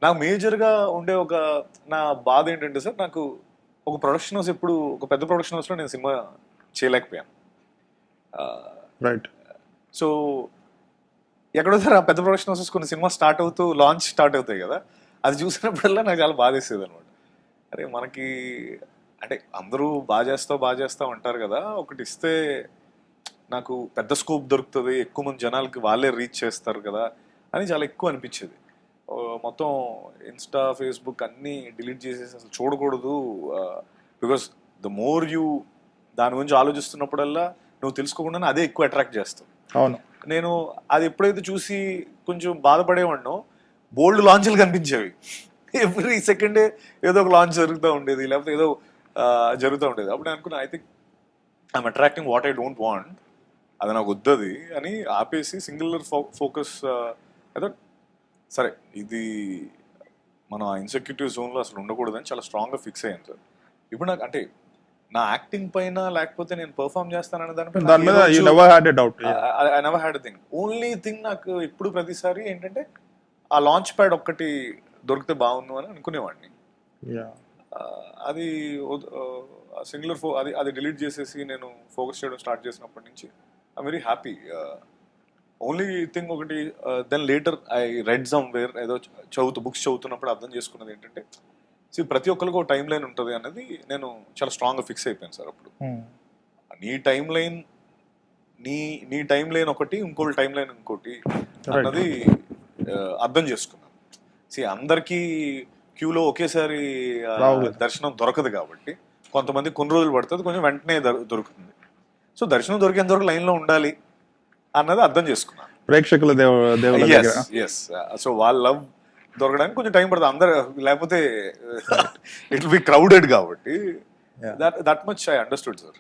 నాకు మేజర్గా ఉండే ఒక నా బాధ ఏంటంటే సార్, నాకు ఒక ప్రొడక్షన్ హౌస్ ఎప్పుడు ఒక పెద్ద ప్రొడక్షన్ హౌస్లో నేను సినిమా చేయలేకపోయాను. రైట్. సో ఎక్కడో సార్ ఆ పెద్ద ప్రొడక్షన్ హౌసెస్ కొన్ని సినిమా స్టార్ట్ అవుతూ లాంచ్ స్టార్ట్ అవుతాయి కదా, అది చూసినప్పుడల్లా నాకు చాలా బాధేసేది అనమాట. అరే మనకి అంటే అందరూ బాగా చేస్తావు అంటారు కదా, ఒకటి ఇస్తే నాకు పెద్ద స్కోప్ దొరుకుతుంది, ఎక్కువ మంది జనాలకి వాళ్ళే రీచ్ చేస్తారు కదా అని చాలా ఎక్కువ అనిపించేది. మొత్తం ఇన్స్టా ఫేస్బుక్ అన్నీ డిలీట్ చేసేసి అసలు చూడకూడదు. బికాస్ ద మోర్ యూ దాని గురించి ఆలోచిస్తున్నప్పుడల్లా నువ్వు తెలుసుకోకుండానే అదే ఎక్కువ అట్రాక్ట్ చేస్తావు. అవును. నేను అది ఎప్పుడైతే చూసి కొంచెం బాధపడేవాడినో, బోల్డ్ లాంచ్లు కనిపించేవి. ఎవ్రీ సెకండే ఏదో ఒక లాంచ్ జరుగుతూ ఉండేది, లేకపోతే ఏదో జరుగుతూ ఉండేది. అప్పుడు నేను అనుకున్నా, I think I'm attracting what I don't want, అది నాకు వద్దది అని ఆపేసి సింగులర్ ఫోకస్ అయితే సరే ఇది మనం ఆ ఇన్సెక్యూరిటీ జోన్లో అసలు ఉండకూడదని చాలా స్ట్రాంగ్గా ఫిక్స్ అయ్యాను సార్. ఇప్పుడు నాకు అంటే నా యాక్టింగ్ పైన లేకపోతే నేను పర్ఫామ్ చేస్తాననే దాని మీద you never had a doubt. I never had a thing. Only thing నాకు ఇప్పుడు ప్రతిసారి ఏంటంటే ఆ లాంచ్ ప్యాడ్ ఒక్కటి దొరికితే బాగుండు అని అనుకునేవాడిని. అది సింగులర్ అది డిలీట్ చేసేసి నేను ఫోకస్ చేయడం స్టార్ట్ చేసినప్పటి నుంచి I very happy. Only thing ఒకటి, then later I read somewhere, ఏదో బుక్స్ చదువుతున్నప్పుడు అర్థం చేసుకున్నది ఏంటంటే, ప్రతి ఒక్కరికి ఒక టైం లైన్ ఉంటుంది అనేది నేను చాలా స్ట్రాంగ్గా ఫిక్స్ అయిపోయాను సార్. అప్పుడు నీ టైం లైన్ నీ టైం లైన్ ఒకటి, ఇంకోటి టైం లైన్ ఇంకోటి అన్నది అర్థం చేసుకున్నాను. అందరికీ క్యూలో ఒకేసారి దర్శనం దొరకదు కాబట్టి కొంతమంది కొన్ని రోజులు పడుతుంది, కొంచెం వెంటనే దొరుకుతుంది. సో దర్శనం దొరికేంత వరకు లైన్లో ఉండాలి అన్నది అర్థం చేసుకున్నాను. ప్రేక్షకుల సో వాళ్ళ లవ్ దొరకడానికి కొంచెం టైం పడుతుంది, అందరు లేకపోతే ఇట్ విల్ బి క్రౌడెడ్ కాబట్టి. That much I understood sir.